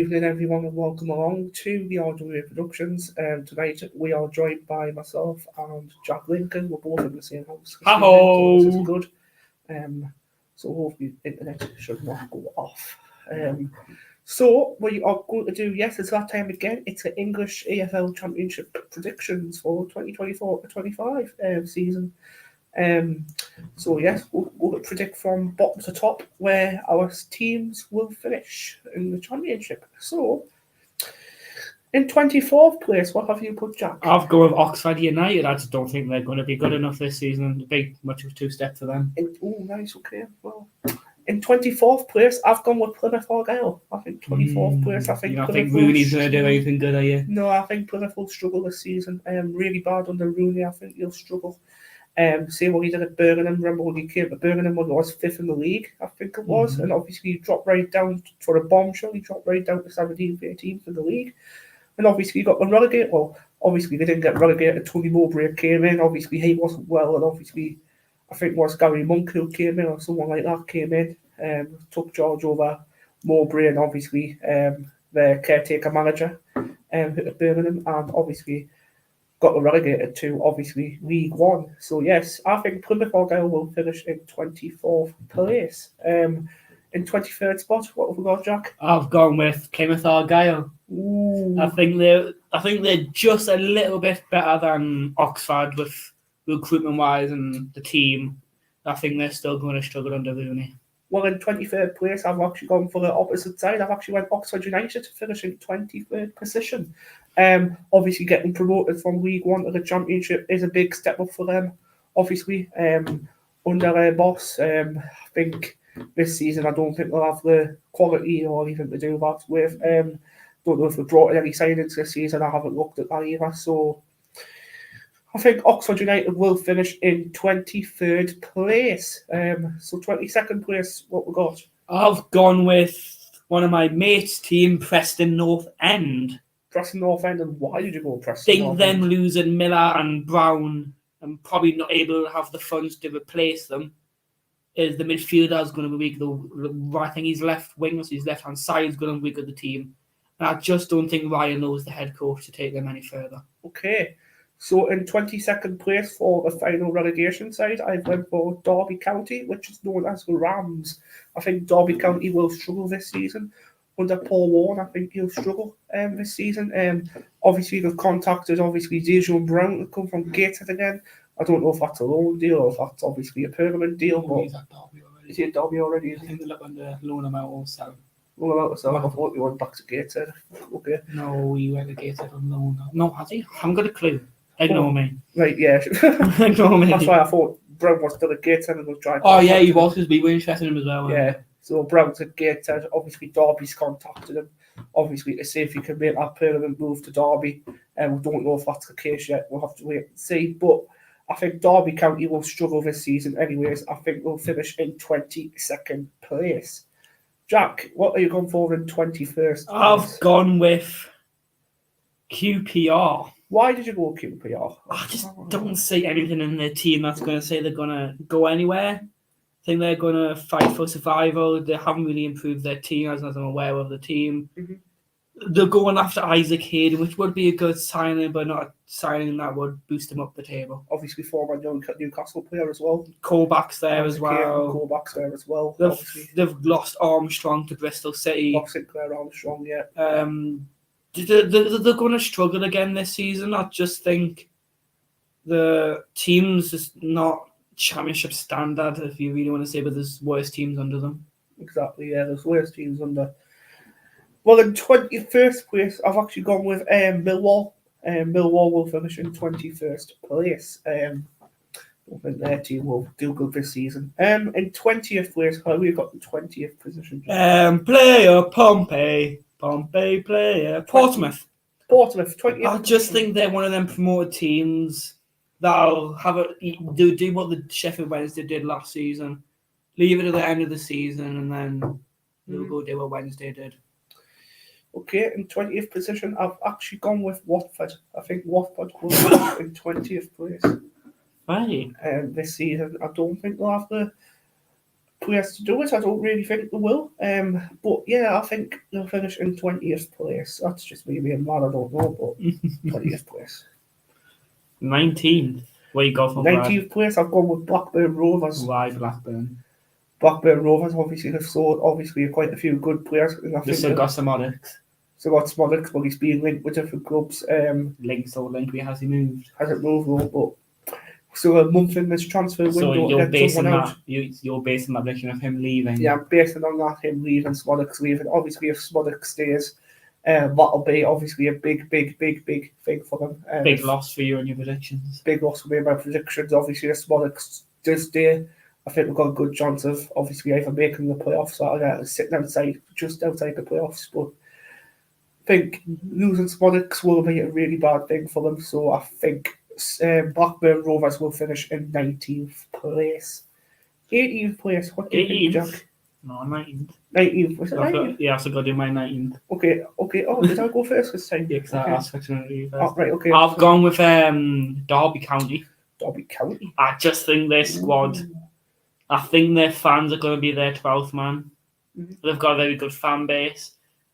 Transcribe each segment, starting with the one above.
evening, everyone, and welcome along to the RWA Productions. Tonight we are joined by myself and Jack Lincoln. We're both in the same house. Hello. So this is good. So hopefully the internet should not go off. So we are going to do, yes, it's that time again. It's the English Efl Championship Predictions for 2024-25 season. So yes, we'll predict from bottom to top where our teams will finish in the championship. So, in 24th place, what have you put, Jack? I've gone with Oxford United. I just don't think they're going to be good enough this season. A big, much of a two-step for them. Nice, okay. Well, in 24th place, I've gone with Plymouth Argyle. I think 24th place. I think you don't think Rooney's going to do anything good, are you? No, I think Plymouth will struggle this season. Really bad under Rooney. I think he'll struggle. See what he did at Birmingham. Remember when he came to Birmingham when he was 5th in the league, I think it was, and obviously he dropped right down for a bombshell. He dropped right down to 17th, 18th in the league, and obviously he got relegated. Well, obviously they didn't get relegated. Tony Mowbray came in. Obviously he wasn't well, and obviously I think it was Gary Monk who came in or someone like that came in, took charge over Mowbray, and obviously the caretaker manager at Birmingham, and obviously got relegated to, obviously, League One. So, yes, I think Plymouth Argyle will finish in 24th place. In 23rd spot, what have we got, Jack? I've gone with Plymouth Argyle. Ooh. I think they're just a little bit better than Oxford with recruitment-wise and the team. I think they're still going to struggle under Rooney. Well, in 23rd place, I've actually gone for the opposite side. I've actually went Oxford United to finish in 23rd position. Obviously, getting promoted from League One to the Championship is a big step up for them. Obviously, under their boss, I think this season I don't think they'll have the quality or anything to do that with. Don't know if we brought in any signings this season. I haven't looked at that either. So I think Oxford United will finish in 23rd place. So 22nd place, what we got? I've gone with one of my mates' team, Preston North End. Preston North End, and why did you go Preston North End? Think them losing Miller and Brown and probably not able to have the funds to replace them. Is the midfielder is going to be weak. I think his left wing, so his left-hand side is going to be weak of the team. And I just don't think Ryan knows the head coach to take them any further. Okay. So in 22nd place for the final relegation side, I went for Derby County, which is known as the Rams. I think Derby County will struggle this season. Under Paul Warren, I think he'll struggle this season. Obviously, they've contacted, Dejan Brown to come from Gateshead again. I don't know if that's a loan deal or if that's obviously a permanent deal. But he's at Derby already. Is he at Derby already? I think they're looking to loan him out or sell. Loan him out or sell? I thought he went back to Gateshead. Okay. No, he went to Gateshead on loan. No, has he? I haven't got a clue. Ignore me. Right, yeah. Ignore me. That's why I thought Brown was still at Gateshead and was trying to... Oh, yeah, he was, because we were interested in him as well. Yeah. So Brown's at Gateshead. Obviously, Derby's contacted him, obviously, to see if he can make that permanent move to Derby. And we don't know if that's the case yet. We'll have to wait and see. But I think Derby County will struggle this season anyways. I think they'll finish in 22nd place. Jack, what are you going for in 21st? I've gone with QPR. Why did you go QPR? I just don't see anything in their team that's going to say they're going to go anywhere. I think they're going to fight for survival. They haven't really improved their team, as I'm aware of the team. They're going after Isaac Hayden, which would be a good signing, but not a signing that would boost them up the table. Obviously, former Newcastle player as well. Colback's there as well. Colback's there as well. They've lost Armstrong to Bristol City. Lost Sinclair Armstrong, yeah. They're going to struggle again this season. I just think the team's just not Championship standard, if you really want to say, but there's worse teams under them. Exactly, yeah, there's worse teams under. Well, in 21st place, I've actually gone with Millwall. Millwall will finish in 21st place. I don't think their team will do good this season. In 20th place, we've got the 20th position. Player Pompey player Portsmouth. 20th. I just think they're one of them promoted teams that'll have do what the Sheffield Wednesday did last season. Leave it at the end of the season, and then they'll go do what Wednesday did. Okay, in 20th position, I've actually gone with Watford. I think Watford will finish in 20th place. Right. This season, I don't think they'll have the players to do it. I don't really think they will. But yeah, I think they'll finish in 20th place. That's just me being mad. I don't know, but 20th place. 19th. Where you go for Brad? 19th place. I've gone with Blackburn Rovers. Why Blackburn? Blackburn Rovers obviously have sold quite a few good players. And I They think still got some Oddix. so got Smolix, but he's been linked with different clubs. Link, has he moved? Hasn't moved though, but still a month in this transfer window. So you're to get basing someone out. that you're basing that prediction of him leaving. Yeah, I'm basing on that, him leaving, Smolix leaving. Obviously, if Smolix stays, that'll be obviously a big thing for them. Big loss for you and your predictions. Big loss for me and my predictions. Obviously, if Smolix does stay, I think we've got a good chance of obviously either making the playoffs or sitting just outside the playoffs. But I think losing Smolix will be a really bad thing for them. So I think Blackburn Rovers will finish in 19th place. 18th place. What do you think, Jack? No, 19th. 19th. Was it 19th? Yeah, so I've got to do my 19th. Okay. Oh, did I go first this time? Yeah, because I asked for you first. Oh, right, okay. I've gone with Derby County. Derby County. I just think their squad, I think their fans are going to be their 12th man. Mhm. They've got a very good fan base.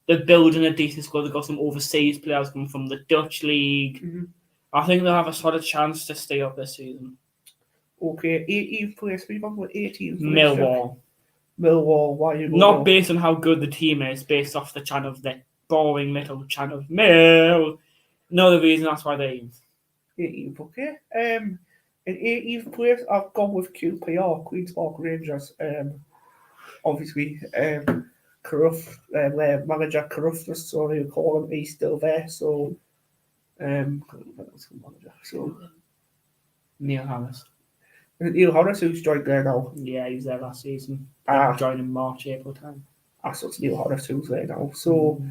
They're building a decent squad. They've got some overseas players coming from the Dutch league. Mm-hmm. I think they'll have a solid chance to stay up this season. Okay, 18th place. We've gone with 18th place. Millwall. Why are you going Not there? based on how good the team is, based off the chant of the boring little chant of Mill. No, the reason that's why they 18th, okay. In 18th place, I've gone with QPR, Queen's Park Rangers. Obviously, manager Carruthers, so they call him, he's still there. So, Neil Harris. Neil Harris, who's joined there now. Yeah, he was there last season. Joined in March, April time. So it's Neil Harris who's there now. So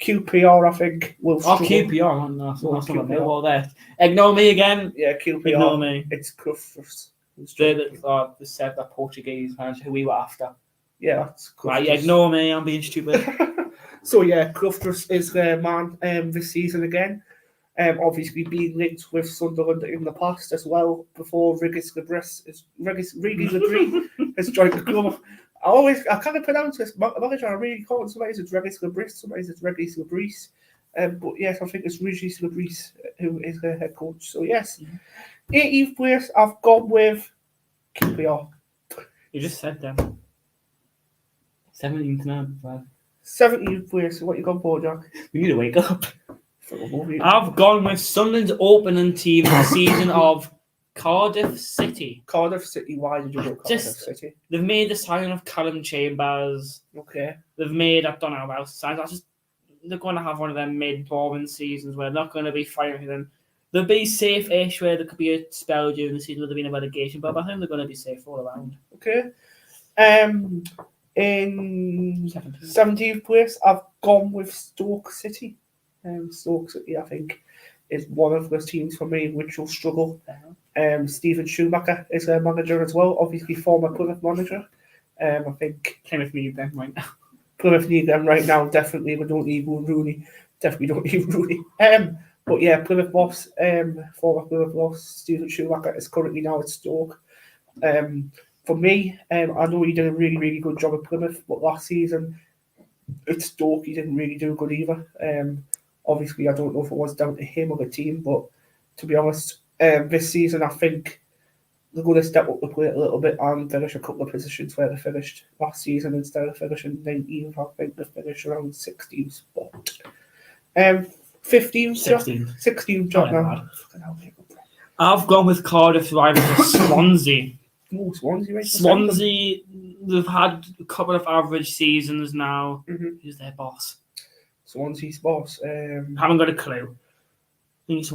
QPR, I think, will struggle. QPR, no, that's not Millwall there. Ignore me again. Yeah, QPR. Ignore me. It's Carruthers. They said that Portuguese manager who we were after. Yeah, that's Right, ignore me, I'm being stupid. So yeah, Carruthers is their man this season again. Obviously being linked with Sunderland in the past as well, before Regis Legree has joined the club. I can't pronounce this manager. I really can't. Somebody says Regis Legree, somebody says Regis Legree. But yes, I think it's Regis Legree who is their head coach. So yes, 18th place. I've gone with QPR. You just said them. 17th now. 17th place. What you gone for, Jack? We need to wake up. I've gone with Sunderland's opening team this season of Cardiff City. Cardiff City. Why did you go Cardiff City? They've made the signing of Callum Chambers. Okay. They've made, I don't know about signs. They're going to have one of them mid-boring seasons where they're not going to be fighting them. They'll be safe-ish, where there could be a spell during the season where they'll be in a relegation, but I think they're going to be safe all around. Okay. In 17th place, I've gone with Stoke City. Stoke City, I think, is one of the teams for me which will struggle. Stephen Schumacher is their manager as well, obviously former Plymouth manager. I think Plymouth need them right now. Plymouth need them right now, definitely. We don't need Rooney. Definitely don't need Rooney. But yeah, Plymouth boss, former Plymouth boss, Stephen Schumacher is currently now at Stoke. For me, I know he did a really, really good job at Plymouth, but last season at Stoke he didn't really do good either. Obviously, I don't know if it was down to him or the team, but to be honest, this season I think they're going to step up the plate a little bit and finish a couple of positions where they finished last season instead of finishing 19th. I think they finished around 16th spot. 15th, 16th job now. I've gone with Cardiff rivals Swansea. Oh, Swansea, right? Swansea, they've had a couple of average seasons now. Mm-hmm. Who's their boss? Swansea's boss. Haven't got a clue. I think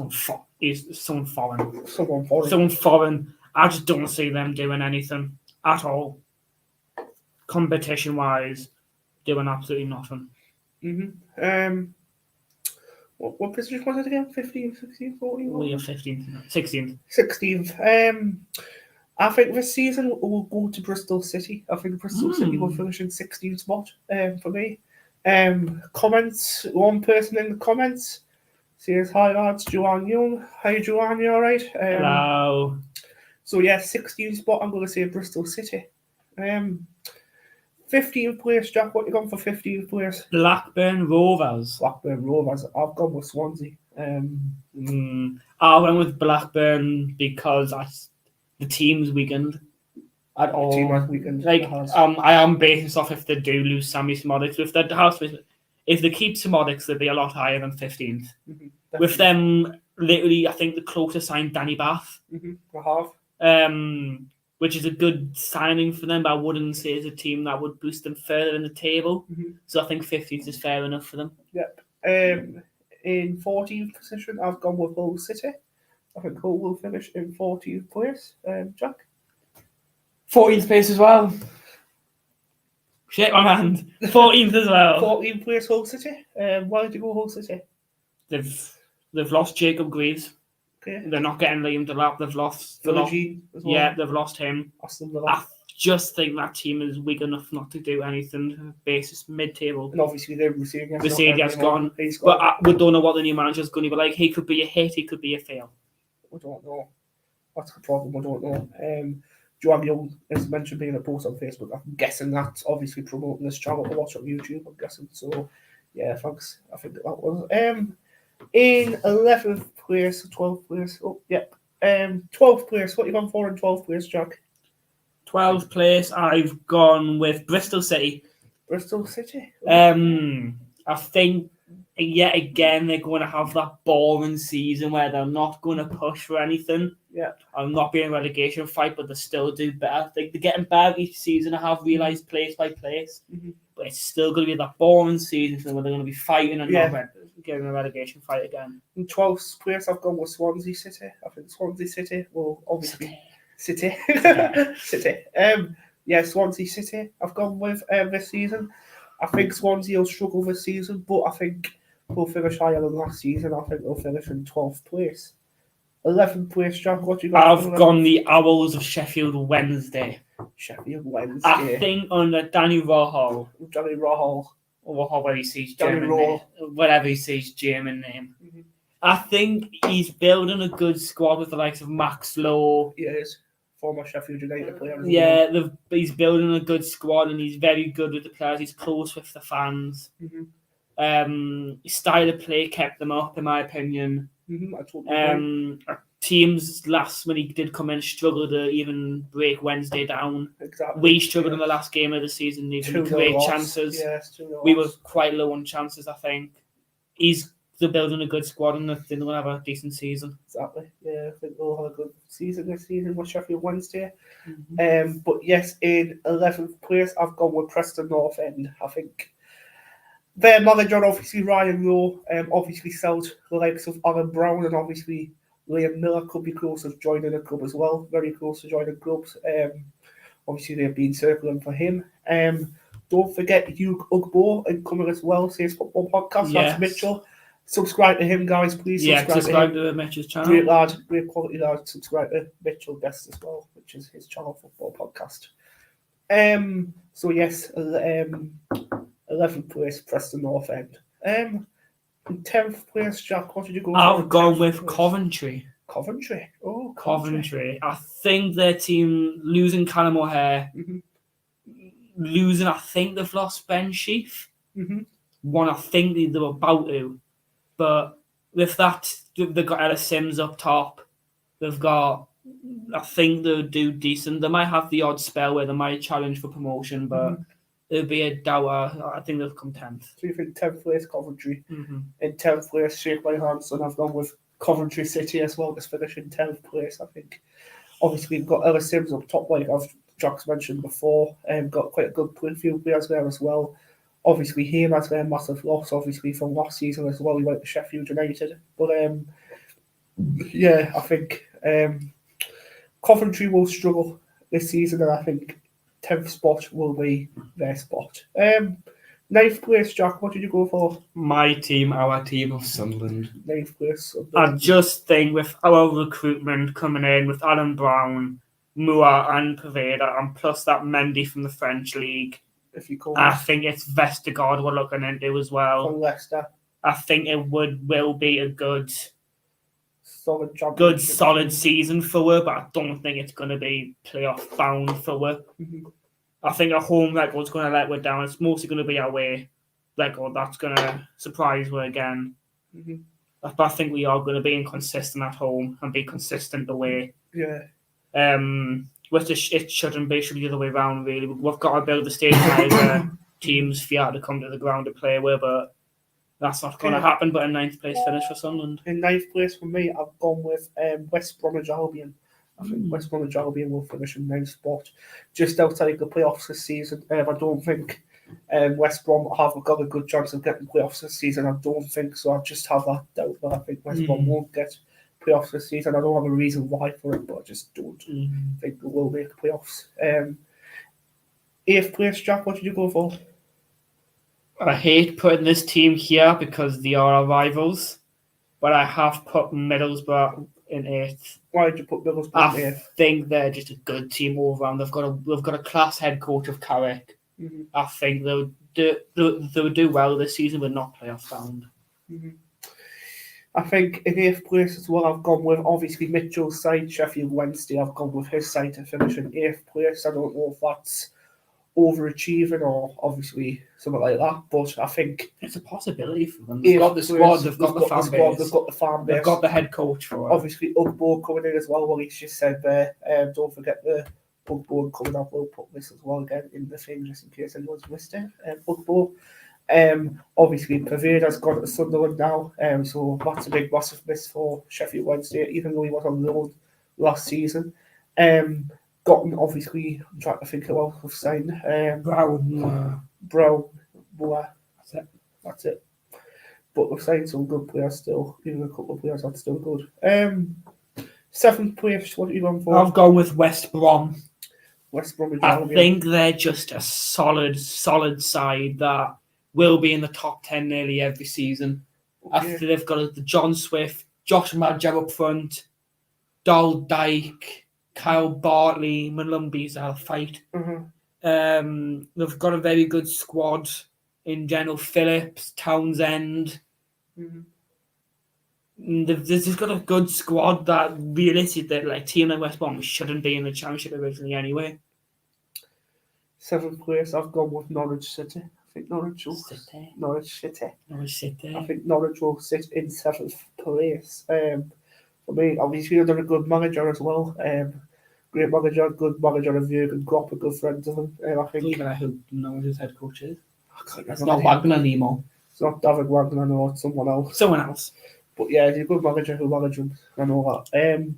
he's someone foreign. Someone foreign. I just don't see them doing anything at all. Competition-wise, doing absolutely nothing. Mm-hmm. What position was it again? 15th, 16th, 14th? We are 15th. 16th. 16th. I think this season we'll go to Bristol City. I think Bristol City will finish in 16th spot for me. Comments. One person in the comments says, "Hi lads, Joanne Young. Hi Joanne, you alright?" Hello. So yeah, 16th spot. I'm going to say Bristol City. Um, 15th place, Jack. What you gone for 15th place? Blackburn Rovers. Blackburn Rovers. I've gone with Swansea. I went with Blackburn because the team's weakened at all. Team has weakened. Like, It has. I am basing this off if they do lose Sammy Smodics. If they keep Smodics, they'll be a lot higher than 15th. With them, literally, I think the closest signed Danny Bath. I have. Which is a good signing for them, but I wouldn't say it's a team that would boost them further in the table. So I think 15th is fair enough for them. Yep. In 14th position, I've gone with Hull City. I think Hull will finish in 14th place. Jack? 14th place as well. Shake my hand. 14th as well. 14th place, Hull City. Why did you go Hull City? They've lost Jacob Greaves. Okay. They're not getting Liam Delap. They've lost. Yeah, they've lost him. I just think that team is weak enough not to do anything. Basis mid-table. And obviously, they're Received gone. But we don't know what the new manager's going to be like. He could be a hit. He could be a fail. We don't know. That's the problem. We don't know. Joanne Young has mentioned being a post on Facebook. I'm guessing that's obviously promoting this channel to watch on YouTube. I'm guessing. So, yeah, thanks. I think that was. In 11th place, 12th place. Oh, yeah. 12th place. What you gone for in 12th place, Jack? 12th place, I've gone with Bristol City. Bristol City? I think, yet again, they're going to have that boring season where they're not going to push for anything. Yeah. I'm not being a relegation fight, but they still do better. They're getting better each season. I have realised place by place. But it's still going to be that boring season where they're going to be fighting and not getting a relegation fight again. In 12th place, I've gone with Swansea City. I think Swansea City will obviously... City. Swansea City I've gone with this season. I think Swansea will struggle this season, but I think they'll finish higher than last season. I think they'll finish in 12th place. 11th place, Jack, what do you got? I've gone the Owls of Sheffield Wednesday. Sheffield Wednesday. I think under Danny Rahal. Or whatever he sees German name. Whatever he sees German name. I think he's building a good squad with the likes of Max Lowe. He is. Former Sheffield United player. Yeah, he's building a good squad and he's very good with the players. He's close with the fans. His style of play kept them up, in my opinion. I totally agree. Teams when he did come in struggled to even break Wednesday down. Exactly. We struggled in the last game of the season, even create chances. Yes, we were quite low on chances, I think. They're building a good squad and they're going to have a decent season. Exactly. Yeah, I think they'll have a good season this season with Sheffield Wednesday. But yes, in 11th place, I've gone with Preston North End. I think their manager, obviously Ryan Lowe, obviously sold the likes of Alan Brown, and obviously Liam Miller could be close to joining the club as well. Very close to joining clubs. Obviously, they've been circling for him. Don't forget Hugh Ugbo and coming as well. Says Football Podcast. Yes. That's Mitchell. Subscribe to him, guys, please. Subscribe to Mitchell's channel. Great lad, great quality lad. Subscribe to Mitchell Guest as well, which is his channel, Football Podcast. So yes, 11th place, Preston North End. In 10th place, Jack, what did you go for? I've gone with Coventry. Coventry? Oh, Coventry. I think their team, losing Callum O'Hare, I think they've lost Ben Sheaf. One, I think they were about to. But with that, they've got Ellis Sims up top. I think they'll do decent. They might have the odd spell where they might challenge for promotion, but it'll be a doubter. I think they'll come 10th. So you think 10th place, Coventry? In 10th place, shake my hands, and I've gone with Coventry City as well to finish in 10th place, I think. Obviously, we've got Ellis Sims up top, like Jack's mentioned before, and got quite a good midfield players there as well. Obviously, he has been a massive loss, obviously, from last season as well. He went to Sheffield United. But, I think Coventry will struggle this season, and I think 10th spot will be their spot. 9th place, Jack, what did you go for? My team, our team of Sunderland. 9th place. I just think with our recruitment coming in, with Alan Brown, Moore and Paveda, and plus that Mendy from the French League, I think it's Vestergaard we're looking into as well. From Leicester. I think it will be a good solid season for her, but I don't think it's going to be playoff bound for her. I think a home record's going to let us down. It's mostly going to be our away record that's going to surprise us again. Mm-hmm. But I think we are going to be inconsistent at home and be consistent away. Yeah. Which it shouldn't be. It should be the other way around, really. We've got to build the stabiliser teams for you to come to the ground to play with, but that's not going to happen. But a 9th place finish for Sunderland. In 9th place for me, I've gone with West Bromwich Albion. I think West Bromwich Albion will finish in 9th spot, just outside the playoffs this season. I don't think West Brom have got a good chance of getting playoffs this season. I don't think so. I just have that doubt that I think West Brom won't get playoffs this season. I don't have a reason why for it, but I just don't think they will make playoffs. 8th place, Jack, what did you go for? I hate putting this team here because they are our rivals, but I have put Middlesbrough in 8th. Why did you put Middlesbrough in 8th? I think they're just a good team all around. They've got a class head coach of Carrick. Mm-hmm. I think they would do well this season, but not playoff bound. Mm-hmm. I think in 8th place as well, I've gone with obviously Mitchell's side, Sheffield Wednesday. I've gone with his side to finish in 8th place. I don't know if that's overachieving or obviously something like that, but I think it's a possibility for them. They've got the squad, they've got the fan base, they've got the fan base, they've got the head coach for it. Obviously, Ugbo coming in as well. What he's just said there. Don't forget the Ugbo coming up. We'll put this as well again in the thing just in case anyone's missed it. Ugbo. Obviously, Pavada's gone to Sunderland now, so that's a big massive miss for Sheffield Wednesday, even though he was on loan last season. Gotten obviously, I'm trying to think who else we've signed. Brown, that's it. But we've signed some good players still, even a couple of players that's still good. 7th place, what are you going for? I've gone with West Brom. West Bromwich I Albion. think they're just a solid side that will be in the top 10 nearly every season. Okay. I think they've got the John Swift, Josh Madger up front, Dal Dyke, Kyle Bartley, Malumbi's a fight. Mm-hmm. They've got a very good squad in general. Phillips, Townsend. Mm-hmm. They've just got a good squad that realistically, that like team like West Brom shouldn't be in the Championship originally anyway. 7th place, I've gone with Norwich City. I think Norwich City. I think Norwich will sit in 7th place. For me, obviously, they're a good manager as well. Great manager, good manager of Jurgen Klopp, a good friend of him. I think. Even I hope Norwich's head coach is. It's not Wagner anymore. It's not David Wagner, no, it's someone else. But yeah, he's a good manager who managed him. I know that.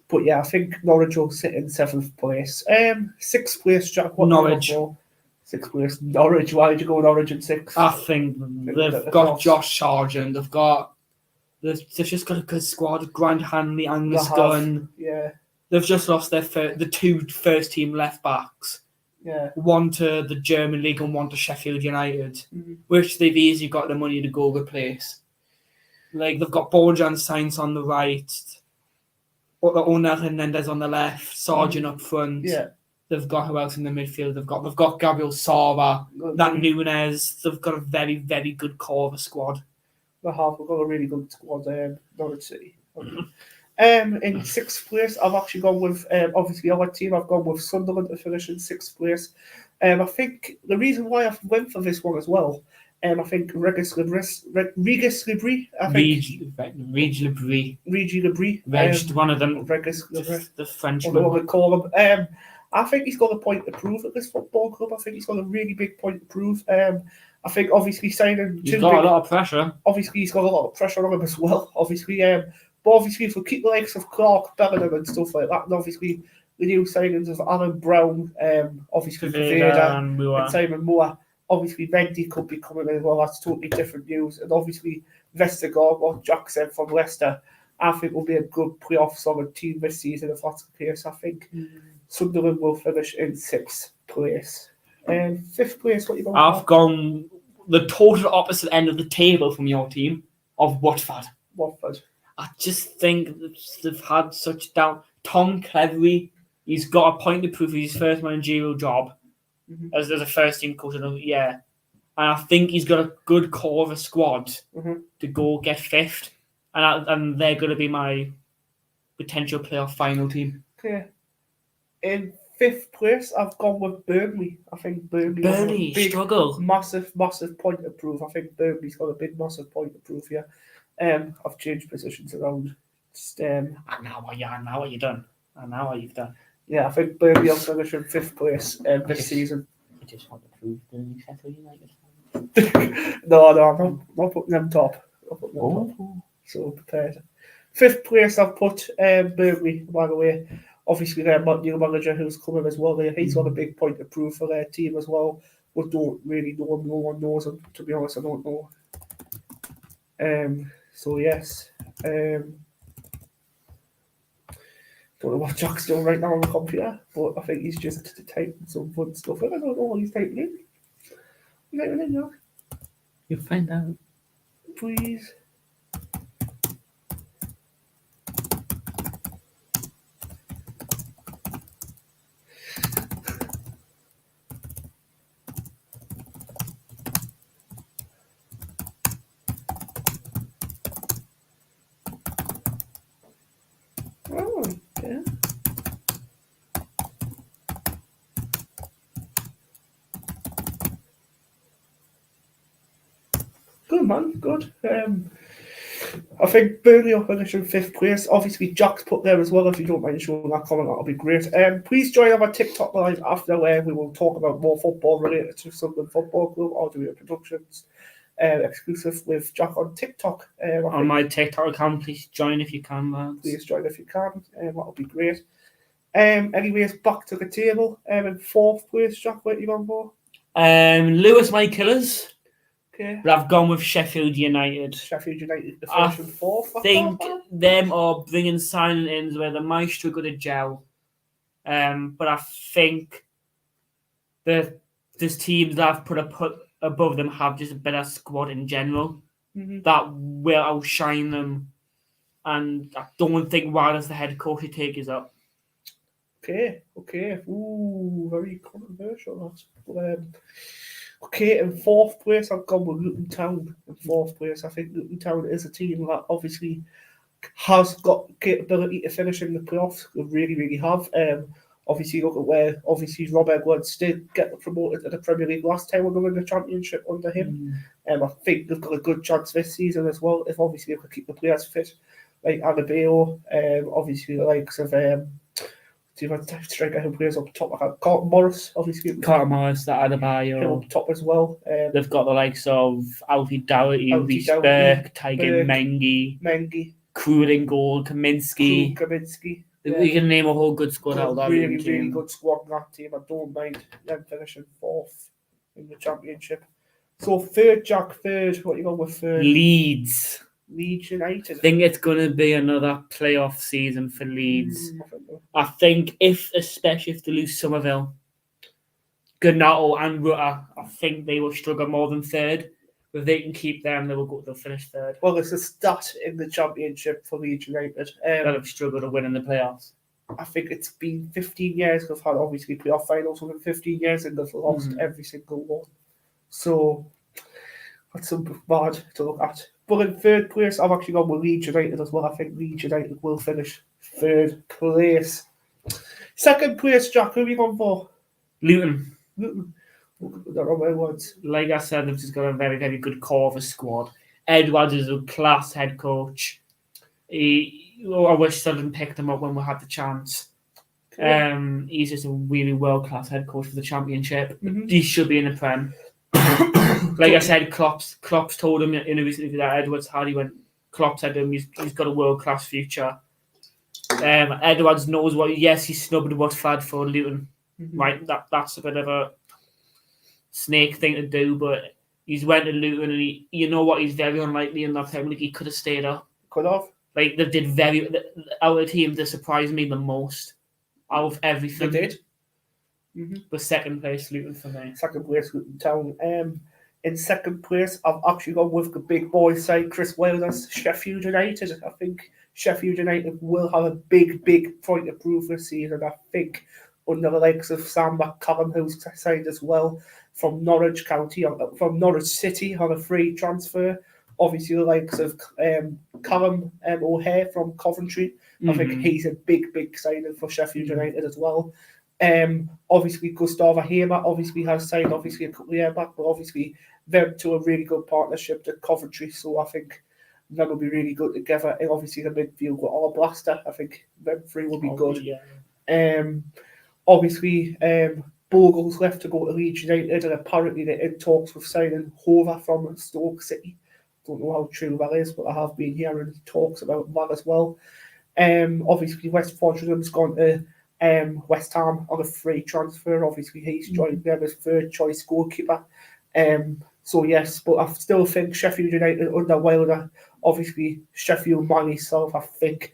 But yeah, I think Norwich will sit in 7th place. 6th place, Jack. What Norwich. 6th place, Norwich. Why did you go Norwich in 6th? I think they've got Josh Sargent. They've just got a good squad. Grant Hanley, Angus Gunn. Yeah. They've just lost the 2 first team left backs. Yeah. One to the German League and one to Sheffield United, which they've easily got the money to go replace. Like they've got Bojan Sainz on the right, Ona Hernandez on the left, Sargent up front. Yeah. They've got who else in the midfield? They've got Gabriel Sara, that Nunes. They've got a very, very good core of a squad. We've got a really good squad, Norwich City. In 6th place, I've actually gone with, obviously our team, I've gone with Sunderland to finish in 6th place. I think the reason why I went for this one as well, I think Regis Libri. One of them. Regis Libri. The Frenchman. What we call him. I think he's got a point to prove at this football club. I think he's got a really big point to prove. I think obviously signing. He's got a lot of pressure. Obviously, he's got a lot of pressure on him as well. Obviously, but obviously, if we keep the likes of Clark, Bellingham, and stuff like that, and obviously the new signings of Alan Brown, obviously Pavada and Simon Moore, obviously Mendy could be coming in as well. That's totally different news. And obviously Vestergaard, what Jack said from Leicester, I think will be a good playoff solid team this season if that's the case. I think Sunderland will finish in 6th place. 5th place, what you going I've gone the total opposite end of the table from your team of Watford. I just think they've had such down. Tom Cleverley, he's got a point to prove for his first managerial job as a first team coach. Yeah, and I think he's got a good core of a squad to go get 5th, and they're going to be my potential playoff final team. Okay. In fifth place, I've gone with Burnley. I think Burnley have a Burnley big, struggle. massive point to prove. I think Burnley's got a big, massive point to prove here. I've changed positions around. Just, I know what you've done. I know what you've done. yeah, I think Burnley will finish in fifth place this season. I just want to prove Burnley Sheffield United. No, I'm not putting them top. So prepared. Fifth place, I've put Burnley, by the way. Obviously, their new manager who's coming as well. He's got a big point to prove for their team as well. We don't really know him. No one knows him. To be honest, I don't know. So yes. Don't know what Jack's doing right now on the computer, but I think he's just typing some fun stuff. I don't know what he's typing in. You typing in, Jack? You'll find out. Please. Oh, yeah. Good, man. Good. I think Burnley will finish in fifth place. Obviously, Jack's put there as well. If you don't mind showing that comment, that'll be great. Please join our TikTok live after where we will talk about more football related to Sunderland Football Club, Audio Productions, exclusive with Jack on TikTok. On my TikTok account, please join if you can, lads. Please join if you can. That'll be great. Anyways, back to the table. In fourth place, Jack, what you gone for? Lewis, my killers. Okay. But I've gone with Sheffield United. Sheffield United, the first and fourth. I think them are bringing signing ins where they might struggle to gel. But I think there's teams that I've put above them have just a better squad in general that will outshine them. And I don't think Wilder's the head coach to take us up. Okay. Ooh, very controversial. Okay, in fourth place, I've gone with Luton Town. In fourth place, I think Luton Town is a team that obviously has got capability to finish in the playoffs. They really, really have. Obviously, look at where Rob Edwards did get promoted to the Premier League last time when they were in the Championship under him. I think they've got a good chance this season as well. If obviously they could keep the players fit, like Adebayo, obviously the likes of striker who plays up top. Carlton Morris, obviously. Carlton Morris, that Adebayo. Up top as well. They've got the likes of Alfie Doherty, Reece Burke, Tiger Mengi, Krul in goal, Kaminsky. We can name a whole good squad out of that. Really good squad in that team. I don't mind them finishing fourth in the Championship. So third, Jack, what you got with third? Leeds United. I think it's going to be another playoff season for Leeds. I think especially if they lose Somerville, Ganato and Rutter, I think they will struggle more than third. If they can keep them, they'll finish third. Well, there's a stat in the Championship for Leeds United. That have struggled to win in the playoffs. I think it's been 15 years. They've had obviously playoff finals within 15 years and they've lost every single one. So that's something bad to look at. But in third place, I've actually gone with Leeds United as well. I think Leeds United will finish third place. Second place, Jack, who have you gone for? Luton. Edwards. Like I said, they've just got a very, very good core of a squad. Edwards is a class head coach. I wish Sutherland picked him up when we had the chance. He's just a really world-class head coach for the Championship. He should be in the Prem. Like I said, Klopp's told him in a recent interview that Edwards had. Klopp said to him, he's got a world-class future. Edwards knows he snubbed Watford for Luton. Right, that's a bit of a snake thing to do, but he's went to Luton and he's very unlikely in that Premier League. He could have stayed up. Could have. Like they did out of the team that surprised me the most out of everything. They did. But second place, Luton for me. Second place, Luton Town. In second place, I've actually gone with the big boy side, Chris Wilder's Sheffield United. I think Sheffield United will have a big point to prove this season. I think under the likes of Sam McCallum, who's signed as well from Norwich City on a free transfer. Obviously, the likes of Callum O'Hare from Coventry. I think he's a big signing for Sheffield United as well. Obviously, Gustavo Hamer obviously has signed a couple of years back, but obviously them two are really good partnership at Coventry, so I think them will be really good together. And obviously the midfield with our blaster, I think them three will be good. Yeah. Obviously, Bogle's left to go to Leeds United, and apparently they're in talks with signing Hova from Stoke City. Don't know how true that is, but I have been hearing talks about that as well. Obviously, West Fodringham's gone to West Ham on a free transfer. Obviously, he's joined them as third choice goalkeeper. So yes, but I still think Sheffield United under Wilder, obviously Sheffield myself, I think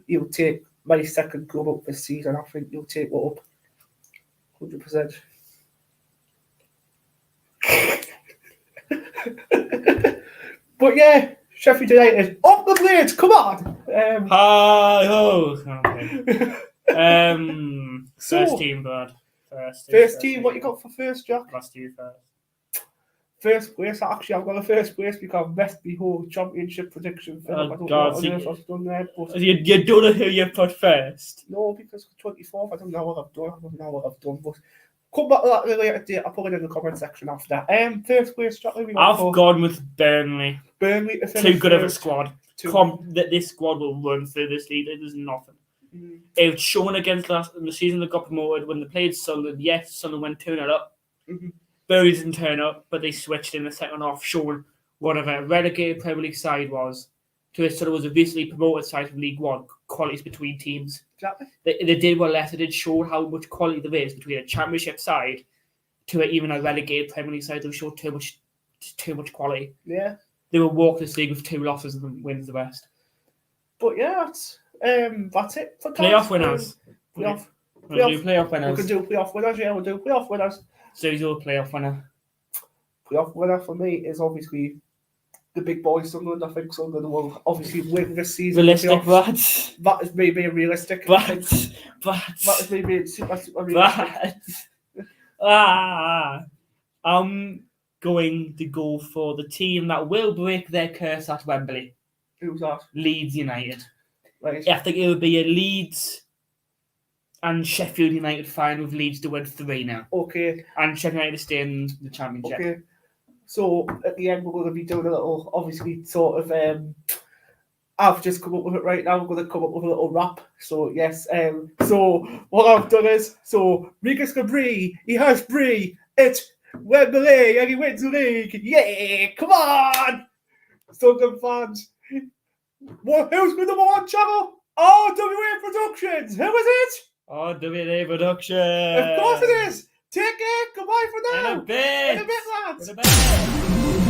he'll take my second club up this season. I think he'll take it up 100%. But yeah, Sheffield United up the blades. Come on. First team, Brad. First team. What you got for first, Jack? Last year first. First place. Actually, I've got a first place because I've messed the whole championship prediction film. Oh, I don't God, know what on earth I've done there. But you don't know who you put first? No, because 24th, I don't know what I've done. But come back to that at a later date. I'll put it in the comment section after. First place, Jack. I've gone with Burnley. Burnley to Too good of a squad. Too. This squad will run through this league. There's nothing. It was shown against the season that got promoted when they played Sunderland. Yes, Sunderland went 2-0 up. Burnley didn't turn up, but they switched in the second half, showing what a relegated Premier League side was to a sort of was a recently promoted side from League One. Qualities between teams. Exactly. They did what Leicester did, showed how much quality there is between a Championship side to even a relegated Premier League side. They showed too much quality. Yeah. They will walk this league with 2 losses and then wins the rest. But yeah, that's it for playoff winners. Playoff winners. We can do playoff winners. Yeah, we'll do playoff winners. So he's your playoff winner. Playoff winner for me is obviously the big boys. Sunderland. I think Sunderland will obviously win this season. Realistic, but that is me being realistic. But that is me being super realistic. I'm going to go for the team that will break their curse at Wembley. Who's that? Leeds United. Right. I think it would be a Leeds and Sheffield United final with Leeds to win 3 now. Okay. And Sheffield United to stay in the Championship. Okay. So at the end, we're going to be doing a little, obviously, sort of. I've just come up with it right now. We're going to come up with a little rap. So yes. So what I've done is, Rigas Cabri, he has Brie. It's Wembley and he wins the league. Yeah, come on, Sunderland fans. Well, who's been the number one channel? OWA Productions. Who is it? OWA Productions. Of course it is. Take care. Goodbye for now. In a bit, lads. In a bit.